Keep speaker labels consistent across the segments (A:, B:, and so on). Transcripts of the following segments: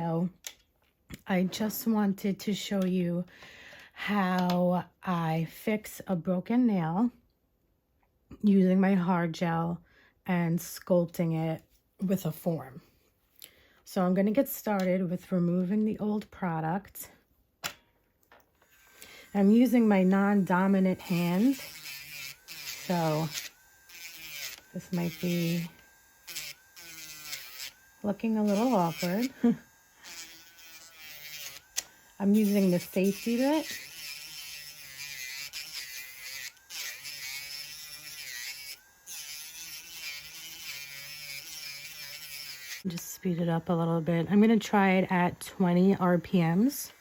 A: video, I just wanted to show you how I fix a broken nail using my hard gel and sculpting it with a form. So I'm going to get started with removing the old product. I'm using my non-dominant hand, so this might be looking a little awkward. I'm using the safety bit. Just speed it up a little bit. I'm going to try it at 20 RPMs.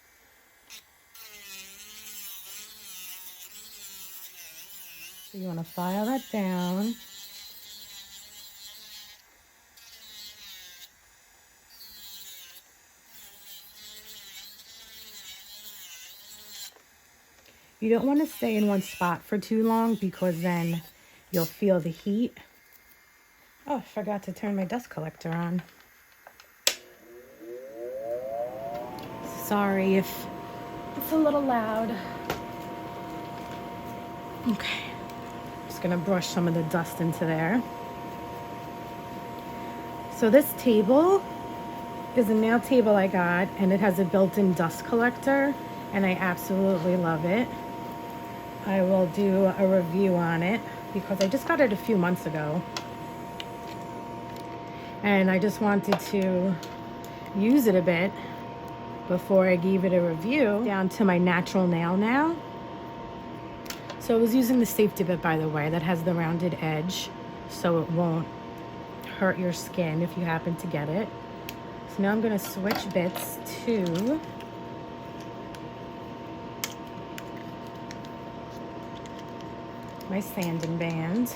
A: So you want to file that down. You don't want to stay in one spot for too long because then you'll feel the heat. Oh, I forgot to turn my dust collector on. Sorry if it's a little loud. Okay, just gonna brush some of the dust into there. So this table is a nail table I got, and it has a built-in dust collector, and I absolutely love it. I will do a review on it because I just got it a few months ago. And I just wanted to use it a bit before I gave it a review. Down to my natural nail now. So I was using the safety bit, by the way, that has the rounded edge, so it won't hurt your skin if you happen to get it. So now I'm going to switch bits to my sanding band.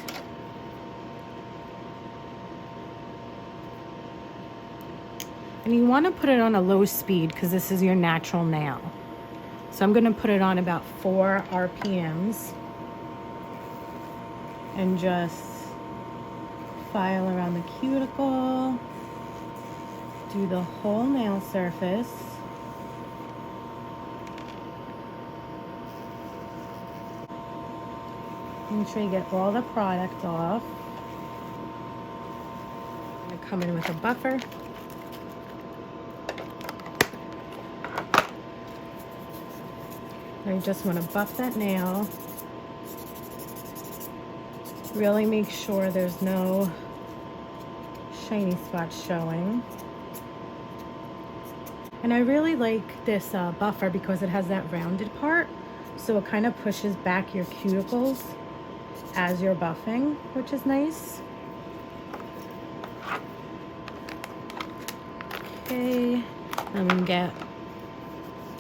A: And you want to put it on a low speed because this is your natural nail. So I'm going to put it on about 4 RPMs and just file around the cuticle, do the whole nail surface. Make sure you get all the product off. I'm going to come in with a buffer. I just want to buff that nail. Really make sure there's no shiny spots showing. And I really like this buffer because it has that rounded part, so it kind of pushes back your cuticles as you're buffing, which is nice. Okay, I'm gonna get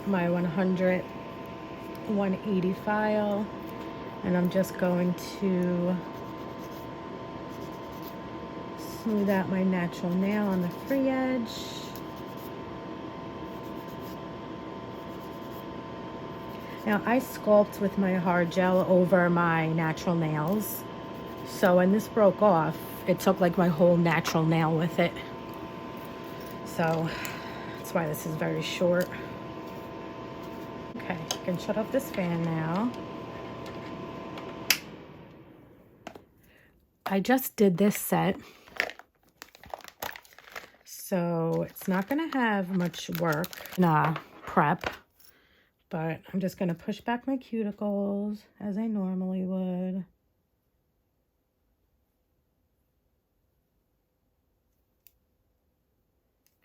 A: my 180 file, and I'm just going to smooth out my natural nail on the free edge. Now I sculpt with my hard gel over my natural nails, so when this broke off, it took like my whole natural nail with it. So that's why this is very short. Okay, I can shut off this fan now. I just did this set, so it's not going to have much work in prep, but I'm just going to push back my cuticles as I normally would.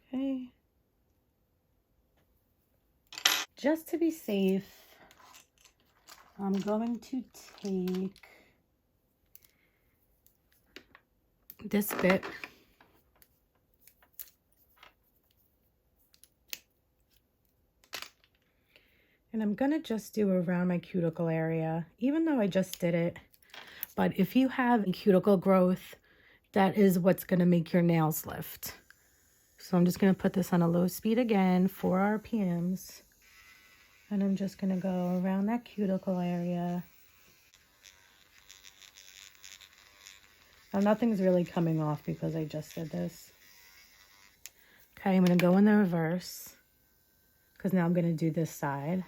A: Okay. Just to be safe, I'm going to take this bit and I'm going to just do around my cuticle area, even though I just did it. But if you have cuticle growth, that is what's going to make your nails lift. So I'm just going to put this on a low speed again, 4 RPMs. And I'm just going to go around that cuticle area. Now nothing's really coming off because I just did this. Okay, I'm going to go in the reverse because now I'm going to do this side.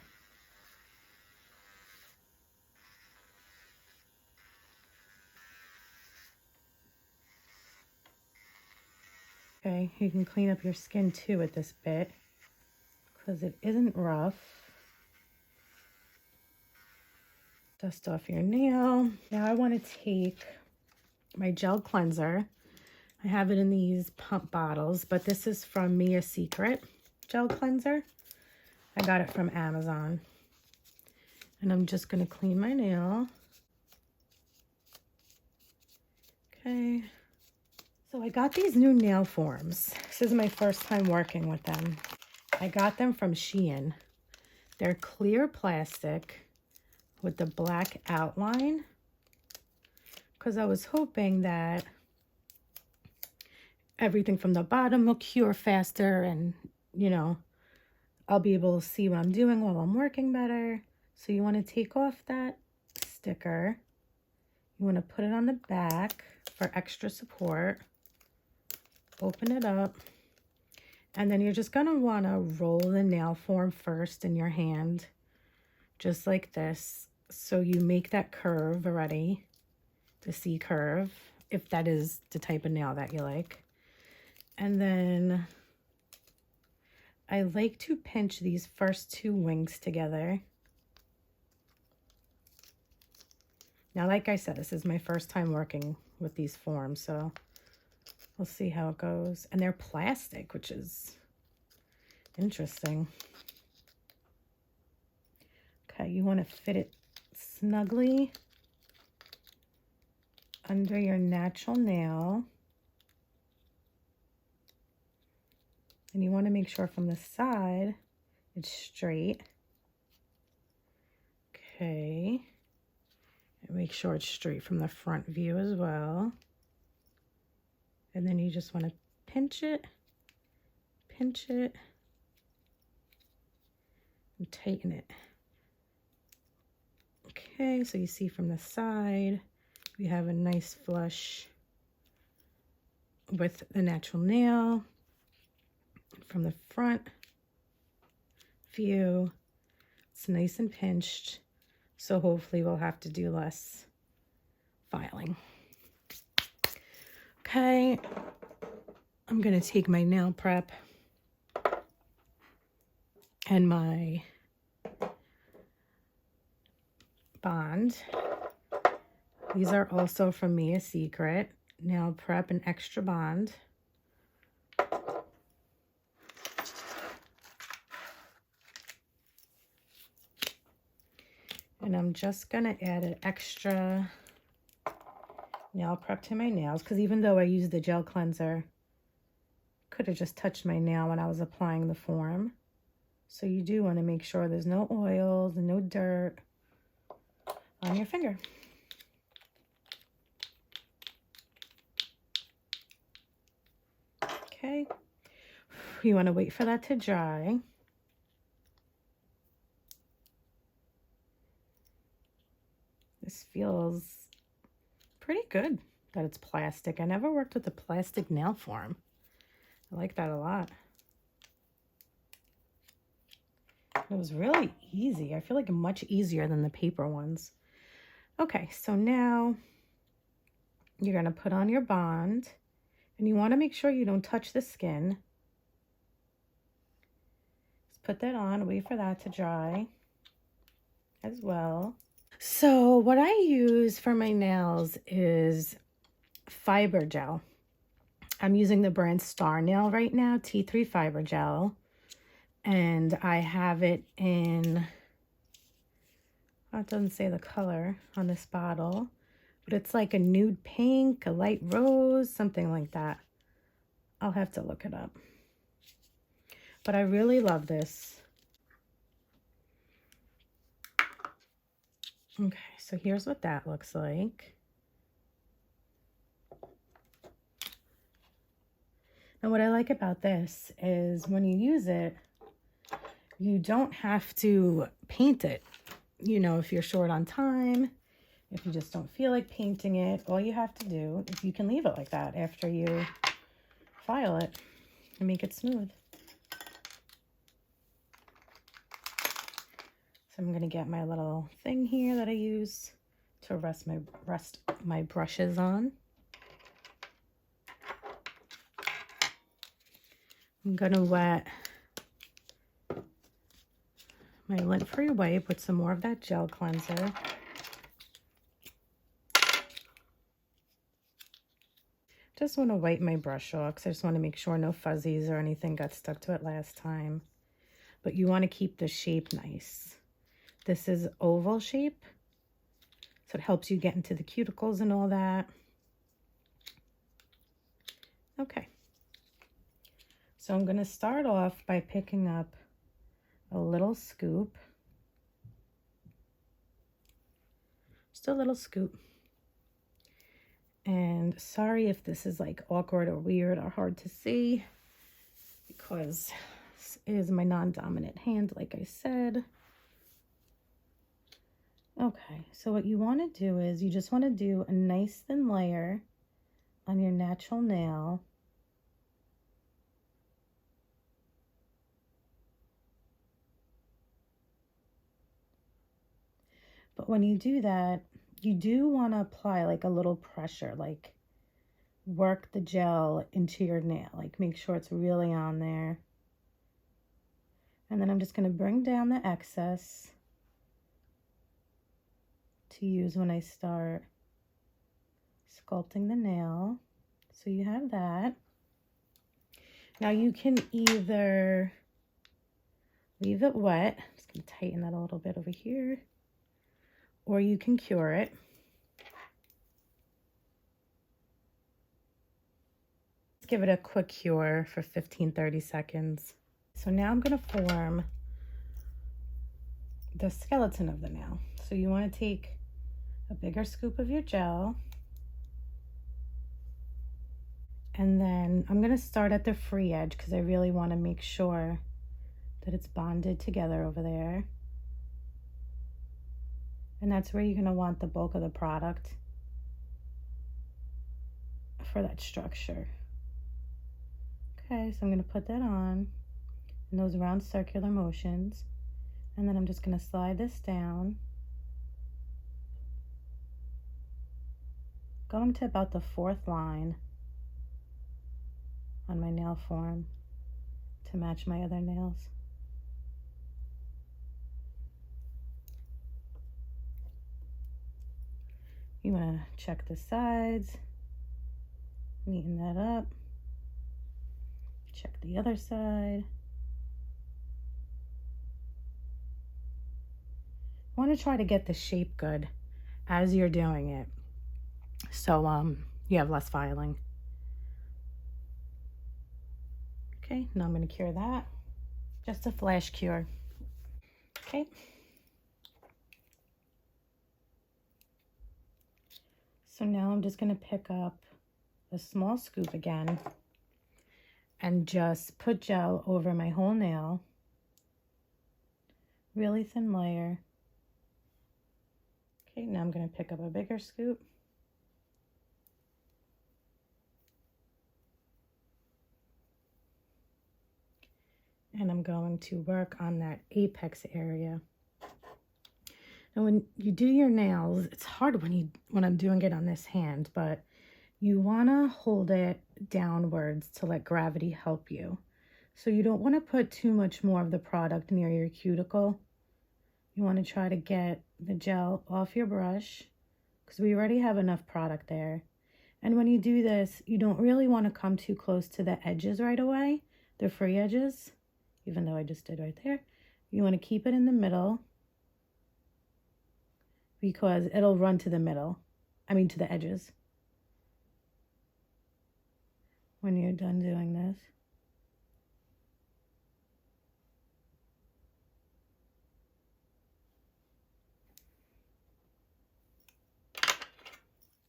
A: Okay, you can clean up your skin too with this bit because it isn't rough. Dust off your nail. Now I want to take my gel cleanser. I have it in these pump bottles, but this is from Mia Secret gel cleanser. I got it from Amazon. And I'm just going to clean my nail. Okay. So I got these new nail forms. This is my first time working with them. I got them from SHEIN. They're clear plastic with the black outline because I was hoping that everything from the bottom will cure faster and, you know, I'll be able to see what I'm doing while I'm working better. So you want to take off that sticker. You want to put it on the back for extra support. Open it up. And then you're just going to want to roll the nail form first in your hand, just like this. So you make that curve already, the C curve, if that is the type of nail that you like. And then I like to pinch these first two wings together. Now, like I said, this is my first time working with these forms, so we'll see how it goes. And they're plastic, which is interesting. Okay, you want to fit it snugly under your natural nail. And you want to make sure from the side it's straight. Okay. And make sure it's straight from the front view as well. And then you just want to pinch it, and tighten it. Okay, so you see from the side, we have a nice flush with the natural nail. From the front view, it's nice and pinched, so hopefully we'll have to do less filing. Okay, I'm going to take my nail prep and my bond. These are also from Mia Secret. Nail prep and extra bond. And I'm just going to add an extra nail prep to my nails because even though I used the gel cleanser, could have just touched my nail when I was applying the form. So you do want to make sure there's no oils and no dirt on your finger. Okay. You want to wait for that to dry. This feels pretty good that it's plastic. I never worked with a plastic nail form. I like that a lot. It was really easy. I feel like much easier than the paper ones. Okay, so now you're going to put on your bond. And you want to make sure you don't touch the skin. Just put that on, wait for that to dry as well. So what I use for my nails is Fibergel. I'm using the brand Star Nail right now, T3 Fibergel. And I have it in, oh, it doesn't say the color on this bottle, but it's like a nude pink, a light rose, something like that. I'll have to look it up. But I really love this. Okay, so here's what that looks like. And what I like about this is when you use it, you don't have to paint it. You know, if you're short on time, if you just don't feel like painting it, all you have to do is you can leave it like that after you file it. to make it smooth. So I'm going to get my little thing here that I use to rest my brushes on. I'm going to wet my lint-free wipe with some more of that gel cleanser. Just want to wipe my brush off because I just want to make sure no fuzzies or anything got stuck to it last time. But you want to keep the shape nice. This is oval shape, so it helps you get into the cuticles and all that. Okay. So I'm going to start off by picking up a little scoop. Just a little scoop. And sorry if this is like awkward or weird or hard to see, because this is my non-dominant hand, like I said. Okay, so what you want to do is you just want to do a nice thin layer on your natural nail. But when you do that, you do want to apply like a little pressure, like work the gel into your nail, like make sure it's really on there. And then I'm just going to bring down the excess to use when I start sculpting the nail. So you have that. Now you can either leave it wet. I'm just going to tighten that a little bit over here. Or you can cure it. Let's give it a quick cure for 15-30 seconds. So now I'm going to form the skeleton of the nail. So you want to take a bigger scoop of your gel, and then I'm going to start at the free edge because I really want to make sure that it's bonded together over there. And that's where you're going to want the bulk of the product for that structure. Okay, so I'm going to put that on in those round circular motions, and then I'm just going to slide this down, going to about the 4th line on my nail form to match my other nails. You want to check the sides, neaten that up, check the other side. I want to try to get the shape good as you're doing it, so you have less filing. Okay, now I'm going to cure that. Just a flash cure. Okay. So now I'm just going to pick up a small scoop again and just put gel over my whole nail. Really thin layer. Okay, now I'm going to pick up a bigger scoop. And I'm going to work on that apex area. And when you do your nails, it's hard when I'm doing it on this hand, but you want to hold it downwards to let gravity help you. So you don't want to put too much more of the product near your cuticle. You want to try to get the gel off your brush because we already have enough product there. And when you do this, you don't really want to come too close to the edges right away, the free edges, even though I just did right there. You want to keep it in the middle because it'll run to the middle, to the edges when you're done doing this.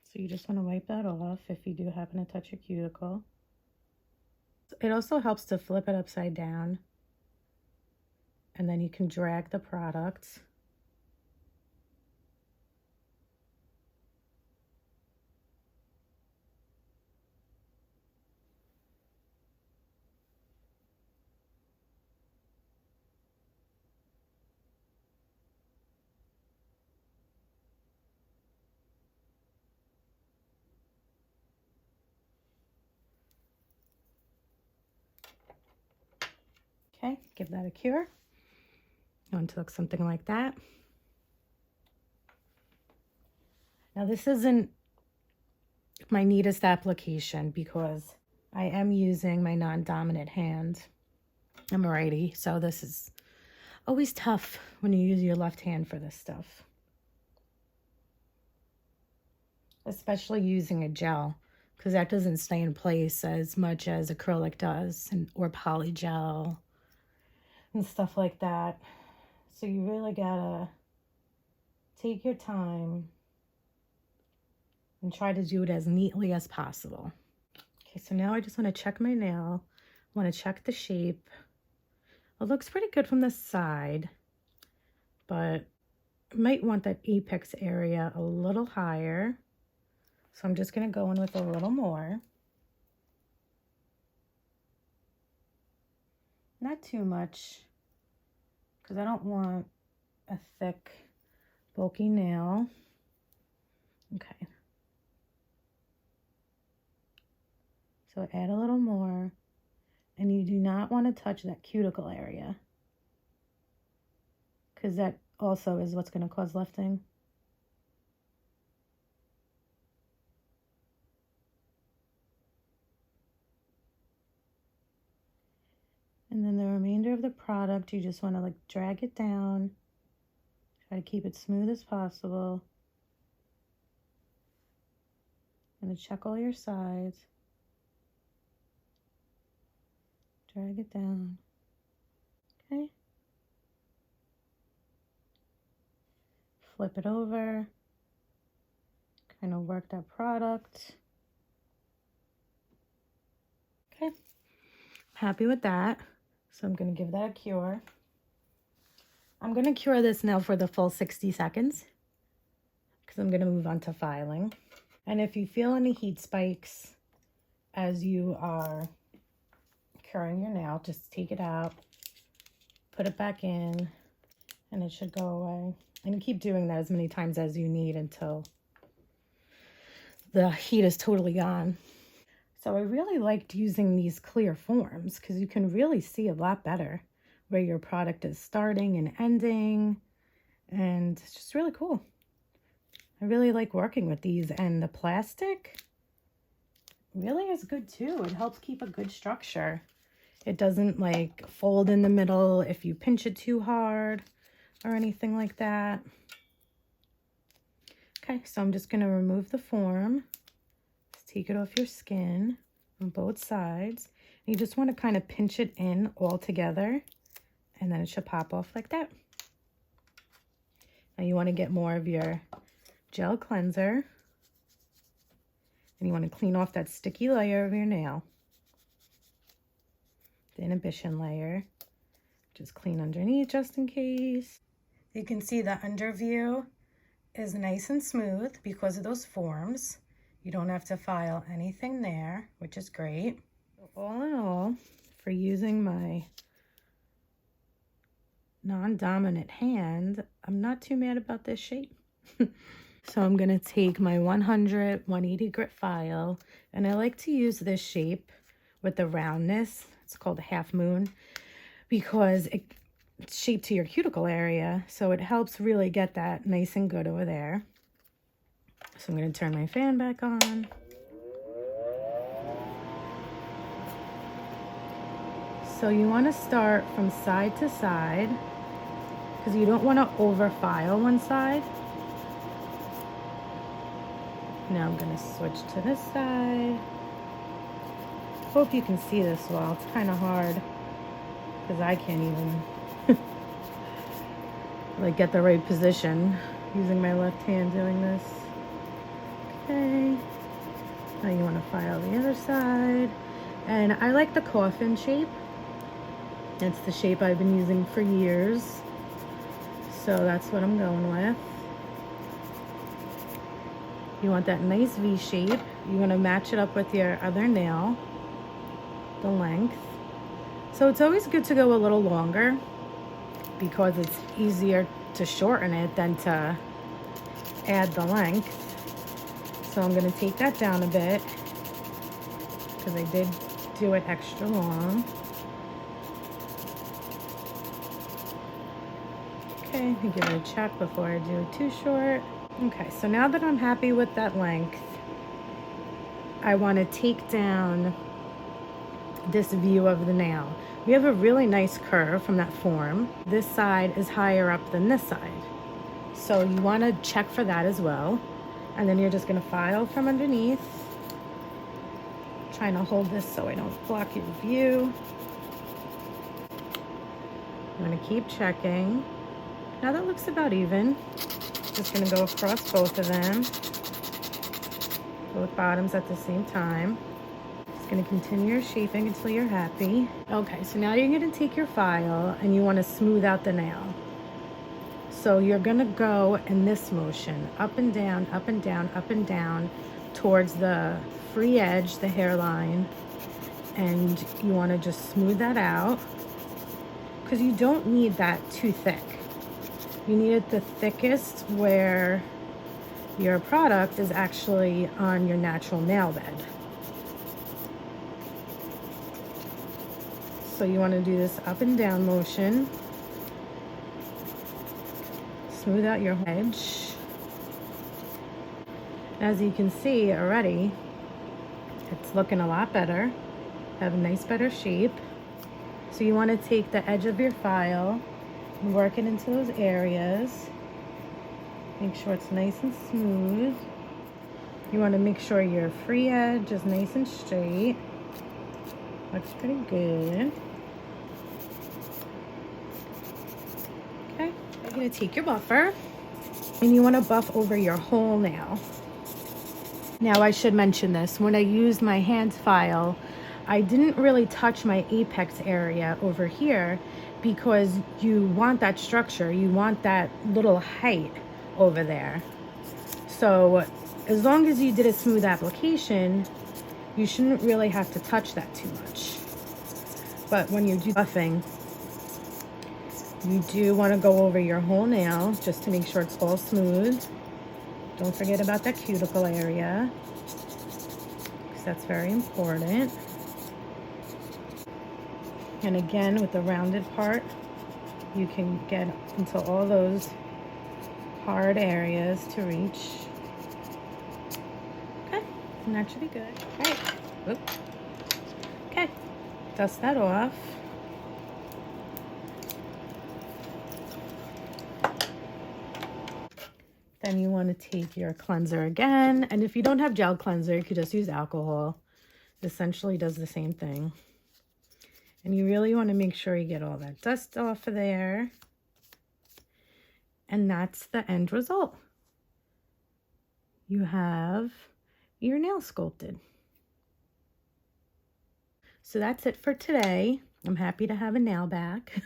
A: So you just want to wipe that off if you do happen to touch your cuticle. It also helps to flip it upside down, and then you can drag the product. Okay, give that a cure. I want it to look something like that. Now this isn't my neatest application because I am using my non-dominant hand. I'm a righty, so this is always tough when you use your left hand for this stuff. Especially using a gel, because that doesn't stay in place as much as acrylic does, or polygel and stuff like that. So you really gotta take your time and try to do it as neatly as possible. Okay, so now I just want to check my nail. I want to check the shape. It looks pretty good from the side, but I might want that apex area a little higher. So I'm just going to go in with a little more. Not too much, because I don't want a thick, bulky nail. Okay. So add a little more. And you do not want to touch that cuticle area, because that also is what's going to cause lifting. And then the remainder of the product, you just want to like drag it down. Try to keep it smooth as possible. And check all your sides. Drag it down. Okay. Flip it over. Kind of work that product. Okay. Happy with that. So I'm going to give that a cure. I'm going to cure this now for the full 60 seconds because I'm going to move on to filing. And if you feel any heat spikes as you are curing your nail, just take it out, put it back in, and it should go away. And keep doing that as many times as you need until the heat is totally gone. So I really liked using these clear forms because you can really see a lot better where your product is starting and ending, and it's just really cool. I really like working with these, and the plastic really is good too. It helps keep a good structure. It doesn't like fold in the middle if you pinch it too hard or anything like that. Okay, so I'm just going to remove the form. Just take it off your skin on both sides. And you just want to kind of pinch it in all together, and then it should pop off like that. Now you want to get more of your gel cleanser, and you want to clean off that sticky layer of your nail. The inhibition layer. Just clean underneath just in case. You can see the under view is nice and smooth because of those forms. You don't have to file anything there, which is great. All in all, for using my non-dominant hand, I'm not too mad about this shape. So I'm going to take my 180 grit file, and I like to use this shape with the roundness. It's called a half moon because it's shaped to your cuticle area, so it helps really get that nice and good over there. So I'm going to turn my fan back on. So you want to start from side to side because you don't want to over file one side. Now I'm going to switch to this side. Hope you can see this well. It's kind of hard because I can't even like get the right position using my left hand doing this. Okay. Now you want to file the other side. And I like the coffin shape. It's the shape I've been using for years. So that's what I'm going with. You want that nice V shape. You want to match it up with your other nail, the length. So it's always good to go a little longer because it's easier to shorten it than to add the length. So I'm going to take that down a bit because I did do it extra long. Okay, I give it a check before I do it too short. Okay, so now that I'm happy with that length, I want to take down this view of the nail. We have a really nice curve from that form. This side is higher up than this side. So you want to check for that as well. And then you're just going to file from underneath. Trying to hold this so I don't block your view. I'm going to keep checking. Now that looks about even. Just going to go across both of them. Both bottoms at the same time. Just going to continue your shaping until you're happy. Okay, so now you're going to take your file and you want to smooth out the nail. So you're going to go in this motion, up and down, up and down, up and down, towards the free edge, the hairline. And you want to just smooth that out, because you don't need that too thick. You need it the thickest where your product is actually on your natural nail bed. So you want to do this up and down motion. Smooth out your edge. As you can see already, it's looking a lot better. Have a nice better shape. So you want to take the edge of your file and work it into those areas. Make sure it's nice and smooth. You want to make sure your free edge is nice and straight. Looks pretty good. Okay, you're going to take your buffer and you want to buff over your whole nail. Now I should mention this, when I used my hand file, I didn't really touch my apex area over here, because you want that structure, you want that little height over there. So as long as you did a smooth application, you shouldn't really have to touch that too much. But when you do buffing, you do want to go over your whole nail just to make sure it's all smooth. Don't forget about that cuticle area, because that's very important. And again, with the rounded part, you can get into all those hard areas to reach. Okay, and that should be good. All right. Whoop. Okay, dust that off. Then you want to take your cleanser again. And if you don't have gel cleanser, you could just use alcohol. It essentially does the same thing. And you really want to make sure you get all that dust off of there. And that's the end result. You have your nail sculpted. So that's it for today. I'm happy to have a nail back.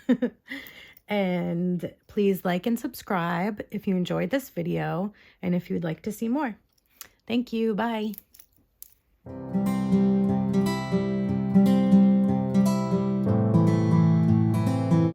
A: And please like and subscribe if you enjoyed this video and if you'd like to see more. Thank you. Bye.